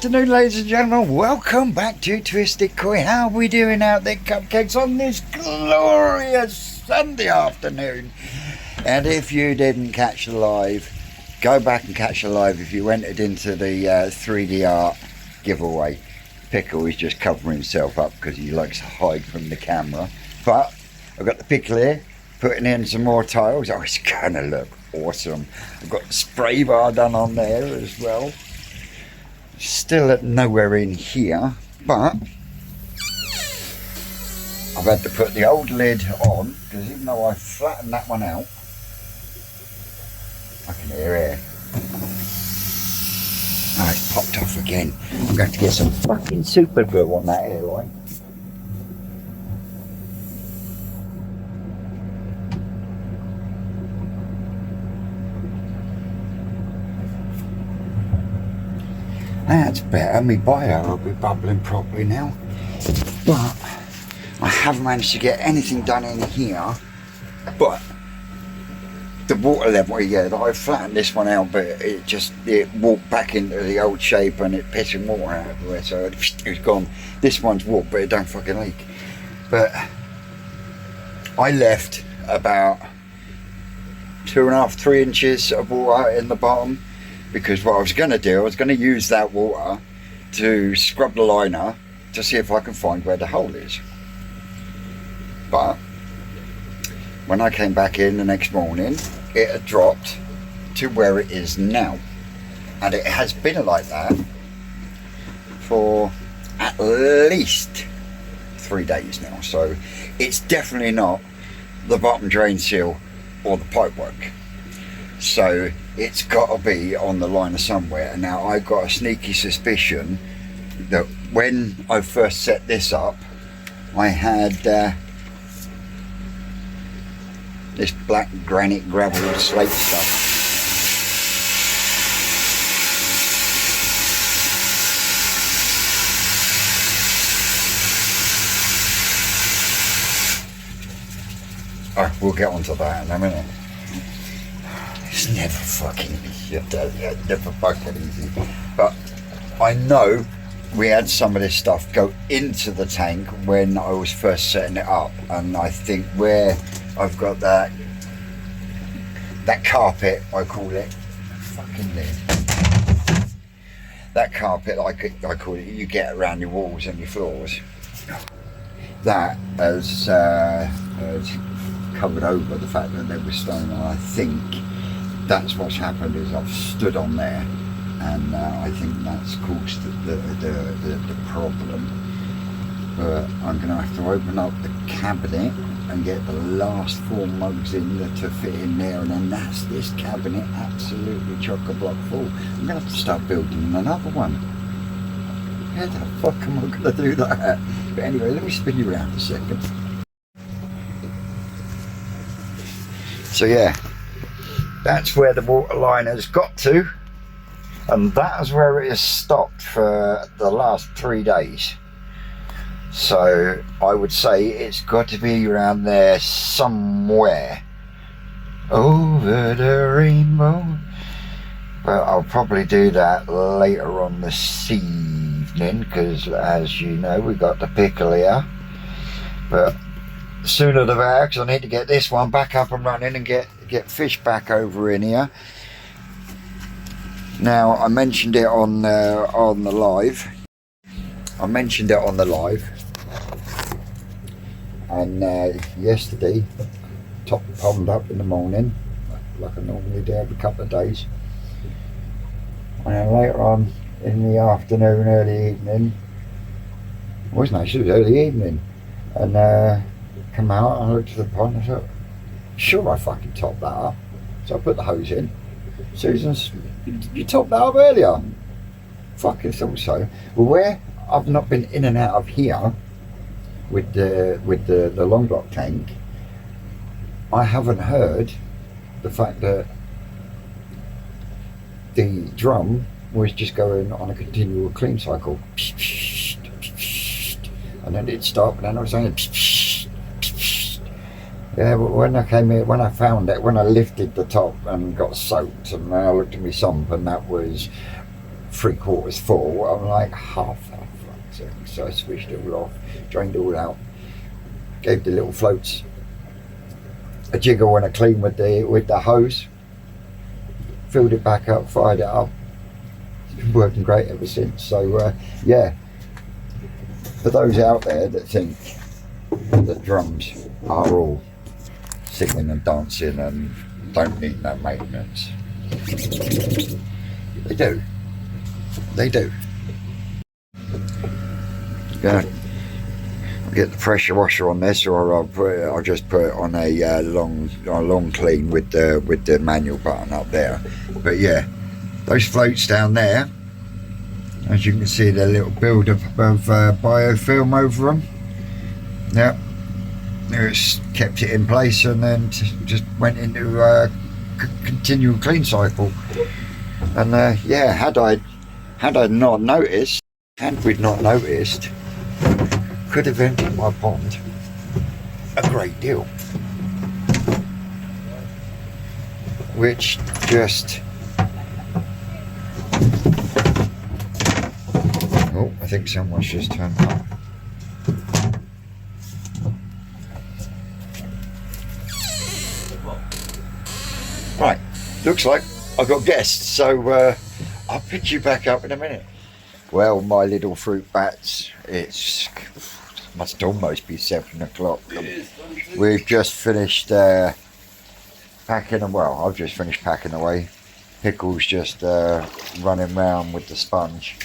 afternoon, ladies and gentlemen. Welcome back to Twisted Koi. How are we doing out there, cupcakes, on this glorious Sunday afternoon? And if you didn't catch the live, go back and catch the live. If you entered into the 3D art giveaway, Pickle is just covering himself up because he likes to hide from the camera. But I've got the Pickle here, putting in some more tiles. Oh, it's gonna look awesome. I've got the spray bar done on there as well. Still at nowhere in here, but I've had to put the old lid on because even though I flattened that one out, I can hear air. Oh, it's popped off again. I'm going to get some fucking super glue on that airline. That's better, my bio will be bubbling properly now. But I haven't managed to get anything done in here. But the water level, yeah, I flattened this one out, but it walked back into the old shape and it pissing water out everywhere, so it's gone. This one's warped, but it don't fucking leak. But I left about 2.5, 3 inches of water in the bottom. Because what I was going to do, I was going to use that water to scrub the liner to see if I can find where the hole is. But when I came back in the next morning, it had dropped to where it is now. And it has been like that for at least 3 days now. So it's definitely not the bottom drain seal or the pipework. So it's got to be on the liner somewhere. And now I've got a sneaky suspicion that when I first set this up, I had this black granite gravel slate stuff. Oh, we'll get onto that in a minute. It's never fucking easy, I tell you, never fucking easy. But I know we had some of this stuff go into the tank when I was first setting it up, and I think where I've got that carpet, I call it, fucking lid. That carpet, I call it, you get around your walls and your floors. That has covered over the fact that there was stone, and I think that's what's happened is I've stood on there, and I think that's caused the problem. But I'm going to have to open up the cabinet and get the last 4 mugs in to fit in there, and then that's this cabinet absolutely chock-a-block full. I'm going to have to start building another one. How the fuck am I going to do that? But anyway, let me spin you around a second. So yeah, that's where the water line has got to, and that is where it has stopped for the last 3 days. So I would say it's got to be around there somewhere. Over the rainbow. But I'll probably do that later on this evening, because as you know, we got the Pickle here. But sooner the better, because I need to get this one back up and running and get fish back over in here. Now I mentioned it on the live. And yesterday, top the pond up in the morning, like I normally do every couple of days. And then later on in the afternoon, early evening, it wasn't actually, it was early evening, and come out and I looked at the pond and I thought, sure I fucking topped that up. So I put the hose in. Susan's, you topped that up earlier? Fucking thought so. Well, where I've not been in and out of here with the long block tank, I haven't heard the fact that the drum was just going on a continual clean cycle. And then it'd stop, and then I was saying, yeah, but when I came here, when I found it, when I lifted the top and got soaked, and I looked at my sump, and that was 3/4 full. I'm like, half that. So I switched it all off, drained it all out, gave the little floats a jiggle and a clean with the hose, filled it back up, fired it up. It's been working great ever since. So yeah, for those out there that think that drums are all singing and dancing and don't need no maintenance, they do. They do. Yeah. Get the pressure washer on this, or I'll just put it on a long clean with the manual button up there. But yeah, those floats down there, as you can see, the little build of biofilm over them. Yep, it's kept it in place, and then just went into a continual clean cycle. And yeah, had I not noticed, and we'd not noticed, could have emptied my pond a great deal, which just, oh, I think someone's just turned up. Right, looks like I've got guests, so I'll pick you back up in a minute. Well, my little fruit bats, it's must almost be 7 o'clock. We've just finished packing, well, I've just finished packing away. Pickle's just running around with the sponge,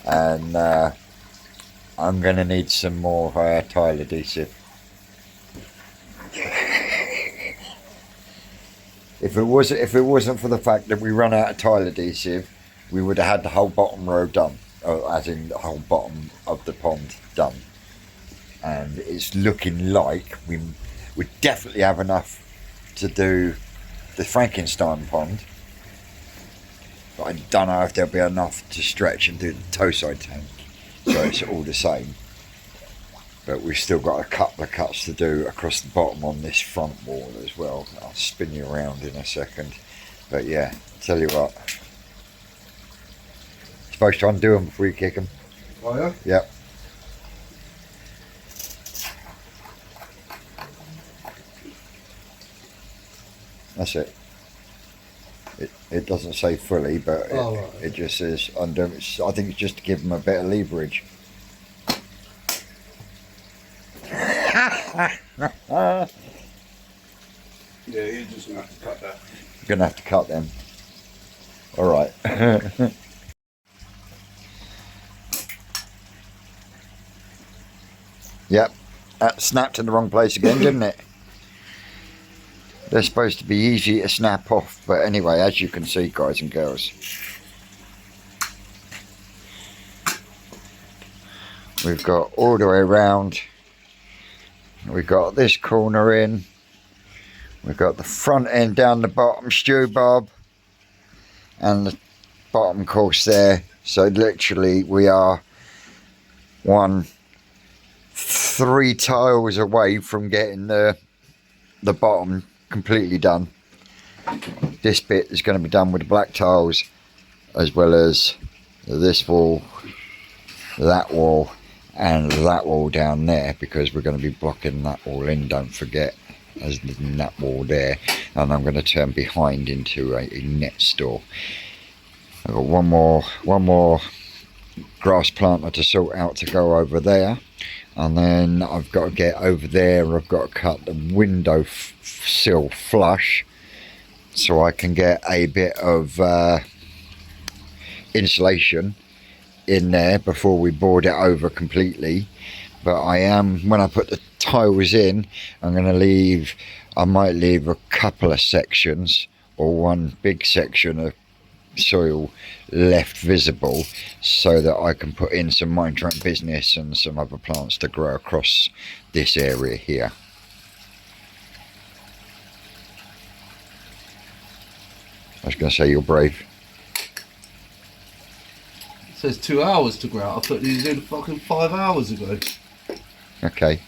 and I'm going to need some more tile adhesive. If it wasn't for the fact that we run out of tile adhesive, we would have had the whole bottom row done, as in the whole bottom of the pond done. And it's looking like we definitely have enough to do the Frankenstein pond, but I don't know if there'll be enough to stretch and do the toe side tank, so it's all the same. But we've still got a couple of cuts to do across the bottom on this front wall as well. I'll spin you around in a second, but yeah, tell you what, supposed to undo them before you kick them. Oh yeah? Yep. That's it. It doesn't say fully, but it just says under. I think it's just to give them a bit of leverage. Yeah, you're just gonna have to cut that. You're gonna have to cut them. All right. Yep, that snapped in the wrong place again, didn't it? They're supposed to be easy to snap off, but anyway, as you can see, guys and girls, we've got all the way around. We've got this corner in. We've got the front end down the bottom, Stew Bob, and the bottom course there. So literally, we are 3 tiles away from getting the bottom completely done. This bit is going to be done with the black tiles, as well as this wall, that wall, and that wall down there, because we're going to be blocking that wall in, don't forget, as in that wall there. And I'm going to turn behind into a net store. I've got one more grass planter to sort out to go over there, and then I've got to get over there. I've got to cut the window sill flush so I can get a bit of insulation in there before we board it over completely. But when I put the tiles in, I might leave a couple of sections, or one big section of soil left visible, so that I can put in some mind your own business and some other plants to grow across this area here. I was going to say you're brave. It says 2 hours to grow out. I put these in fucking 5 hours ago. Okay.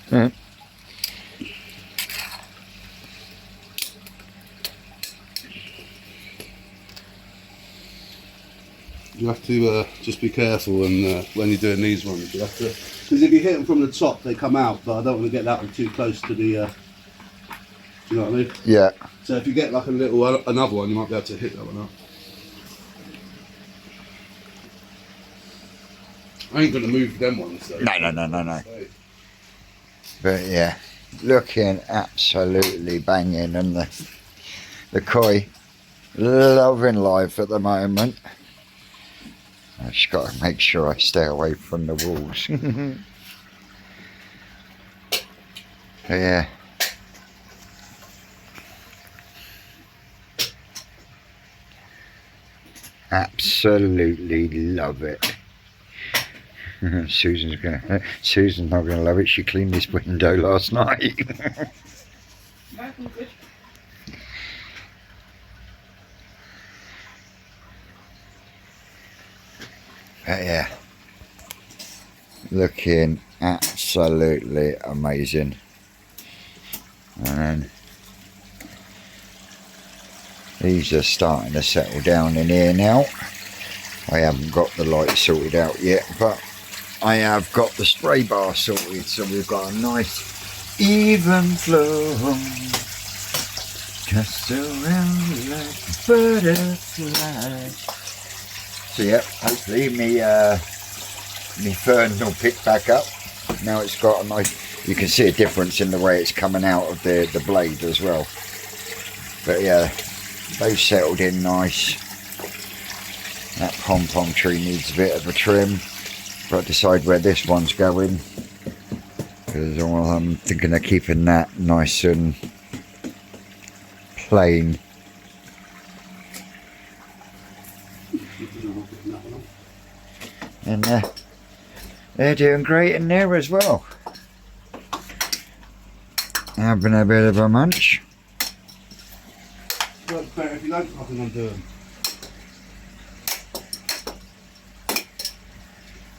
You have to just be careful and when you're doing these ones. You have to, because if you hit them from the top, they come out. But I don't want to get that one too close to the. Do you know what I mean? Yeah. So if you get like another one, you might be able to hit that one up. I ain't gonna move them ones though. No. But yeah, looking absolutely banging, and the koi loving life at the moment. I just got to make sure I stay away from the walls. But yeah. Absolutely love it. Susan's not gonna love it. She cleaned this window last night. But yeah, looking absolutely amazing. And these are starting to settle down in here now. I haven't got the light sorted out yet, but I have got the spray bar sorted, so we've got a nice even flow just around like butterflies. So yeah, hopefully me fern will pick back up. Now it's got a nice, you can see a difference in the way it's coming out of the blade as well. But yeah, they've settled in nice. That pom-pom tree needs a bit of a trim. Got to decide where this one's going, because I'm thinking of keeping that nice and plain. And they're doing great in there as well. Having a bit of a munch. Well, it's better if you don't fucking undo them.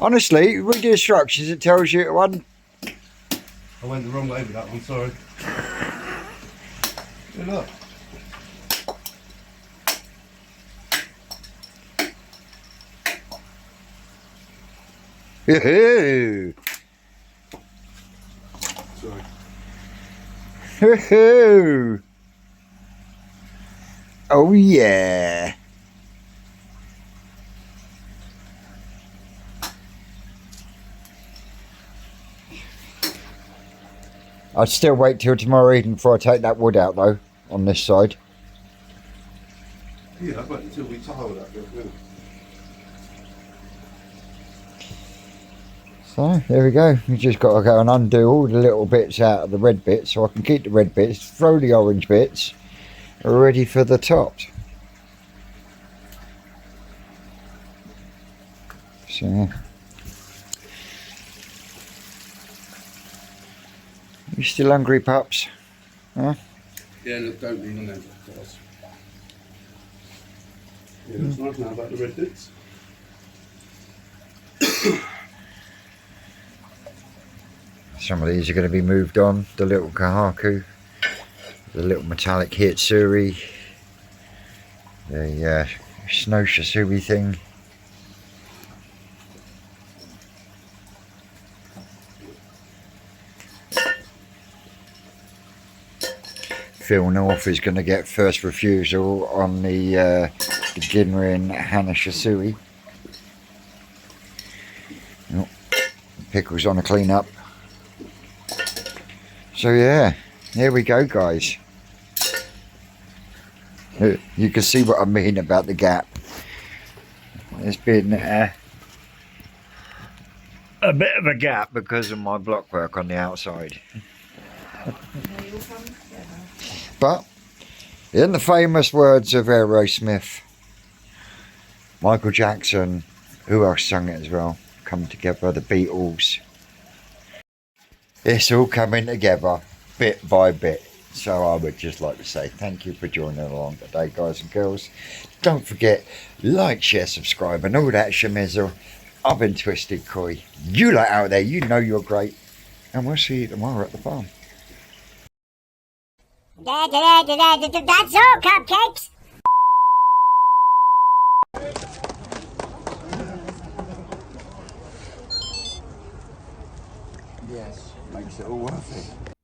Honestly, read the instructions, it tells you one. I went the wrong way with that one, sorry. Good luck. Hoo-hoo! Sorry. Hoo-hoo! Oh yeah! I'd still wait till tomorrow evening before I take that wood out though, on this side. Yeah, I'd wait until we tile that bit, yeah. So, there we go. We just got to go and undo all the little bits out of the red bits, so I can keep the red bits, throw the orange bits, ready for the tops. So, yeah. You still hungry, pups? Huh? Yeah, look, don't lean on them. Yeah, looks nice now about the red bits. Some of these are going to be moved on. The little kahaku, the little metallic hitsuri, the snow shisui thing. Phil North is going to get first refusal on the Ginrin Hana Shisui. Oh, Pickle's on a clean up. So yeah, here we go guys. You can see what I mean about the gap. There's been a bit of a gap because of my block work on the outside. But in the famous words of Aerosmith, Michael Jackson, who else sung it as well? Come Together, the Beatles. It's all coming together bit by bit. So I would just like to say thank you for joining along today, guys and girls. Don't forget, like, share, subscribe and all that shemizzle. I've been Twisted Koi. You lot out there, you know you're great. And we'll see you tomorrow at the farm. That's all, cupcakes. Is it all worth it?